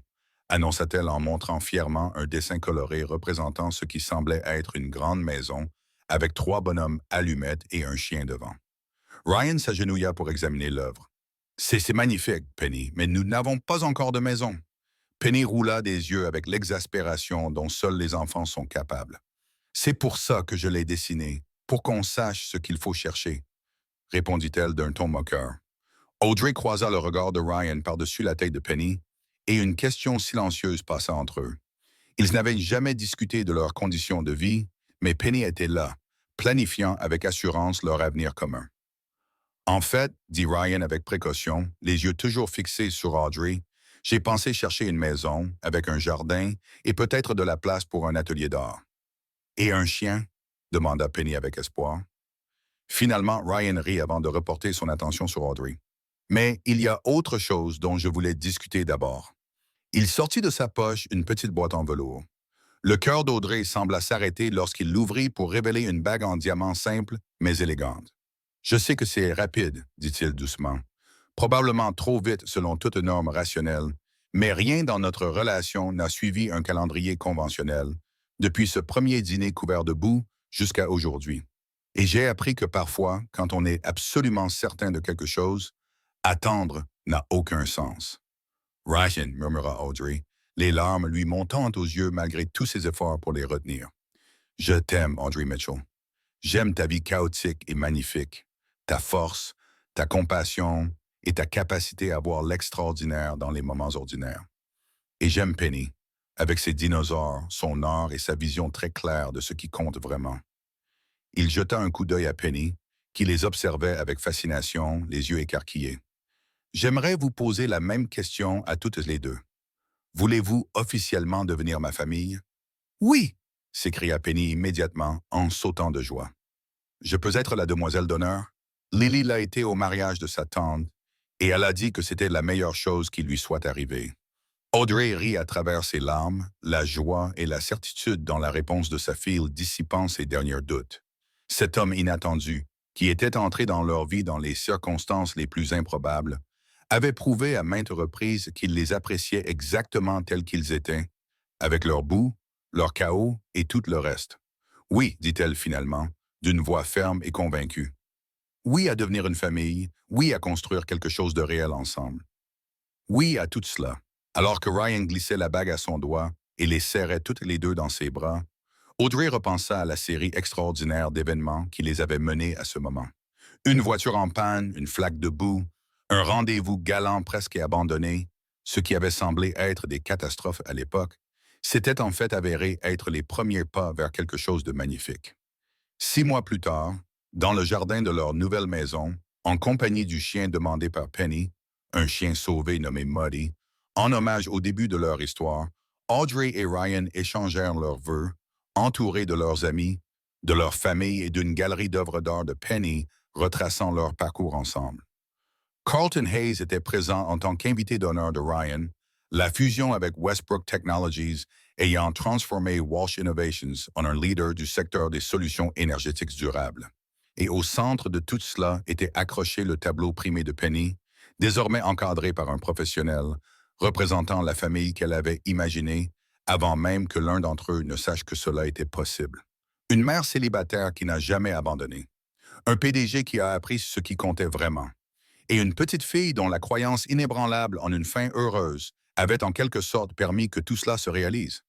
annonça-t-elle en montrant fièrement un dessin coloré représentant ce qui semblait être une grande maison avec 3 bonhommes allumettes et un chien devant. Ryan s'agenouilla pour examiner l'œuvre. « C'est magnifique, Penny, mais nous n'avons pas encore de maison. » Penny roula des yeux avec l'exaspération dont seuls les enfants sont capables. « C'est pour ça que je l'ai dessiné, pour qu'on sache ce qu'il faut chercher, » répondit-elle d'un ton moqueur. Audrey croisa le regard de Ryan par-dessus la tête de Penny et une question silencieuse passa entre eux. Ils n'avaient jamais discuté de leurs conditions de vie, mais Penny était là, planifiant avec assurance leur avenir commun. « En fait, » dit Ryan avec précaution, les yeux toujours fixés sur Audrey, « j'ai pensé chercher une maison avec un jardin et peut-être de la place pour un atelier d'art. »« Et un chien ?» demanda Penny avec espoir. Finalement, Ryan rit avant de reporter son attention sur Audrey. « Mais il y a autre chose dont je voulais discuter d'abord. » Il sortit de sa poche une petite boîte en velours. Le cœur d'Audrey sembla s'arrêter lorsqu'il l'ouvrit pour révéler une bague en diamant simple, mais élégante. Je sais que c'est rapide, dit-il doucement. Probablement trop vite selon toute norme rationnelle, mais rien dans notre relation n'a suivi un calendrier conventionnel, depuis ce premier dîner couvert de boue jusqu'à aujourd'hui. Et j'ai appris que parfois, quand on est absolument certain de quelque chose, attendre n'a aucun sens. Ryan, murmura Audrey, les larmes lui montant aux yeux malgré tous ses efforts pour les retenir. Je t'aime, Audrey Mitchell. J'aime ta vie chaotique et magnifique, ta force, ta compassion et ta capacité à voir l'extraordinaire dans les moments ordinaires. Et j'aime Penny, avec ses dinosaures, son art et sa vision très claire de ce qui compte vraiment. Il jeta un coup d'œil à Penny, qui les observait avec fascination, les yeux écarquillés. J'aimerais vous poser la même question à toutes les deux. Voulez-vous officiellement devenir ma famille? Oui, s'écria Penny immédiatement en sautant de joie. Je peux être la demoiselle d'honneur? Lily l'a été au mariage de sa tante et elle a dit que c'était la meilleure chose qui lui soit arrivée. Audrey rit à travers ses larmes, la joie et la certitude dans la réponse de sa fille dissipant ses derniers doutes. Cet homme inattendu, qui était entré dans leur vie dans les circonstances les plus improbables, avait prouvé à maintes reprises qu'il les appréciait exactement tels qu'ils étaient, avec leur boue, leur chaos et tout le reste. Oui, dit-elle finalement, d'une voix ferme et convaincue. Oui à devenir une famille, oui à construire quelque chose de réel ensemble. Oui à tout cela. Alors que Ryan glissait la bague à son doigt et les serrait toutes les deux dans ses bras, Audrey repensa à la série extraordinaire d'événements qui les avaient menés à ce moment. Une voiture en panne, une flaque de boue, un rendez-vous galant presque abandonné, ce qui avait semblé être des catastrophes à l'époque, s'était en fait avéré être les premiers pas vers quelque chose de magnifique. 6 mois plus tard, dans le jardin de leur nouvelle maison, en compagnie du chien demandé par Penny, un chien sauvé nommé Muddy, en hommage au début de leur histoire, Audrey et Ryan échangèrent leurs vœux, entourés de leurs amis, de leur famille et d'une galerie d'œuvres d'art de Penny retraçant leur parcours ensemble. Carlton Hayes était présent en tant qu'invité d'honneur de Ryan, la fusion avec Westbrook Technologies ayant transformé Walsh Innovations en un leader du secteur des solutions énergétiques durables. Et au centre de tout cela était accroché le tableau primé de Penny, désormais encadré par un professionnel, représentant la famille qu'elle avait imaginée avant même que l'un d'entre eux ne sache que cela était possible. Une mère célibataire qui n'a jamais abandonné. Un PDG qui a appris ce qui comptait vraiment. Et une petite fille dont la croyance inébranlable en une fin heureuse avait en quelque sorte permis que tout cela se réalise.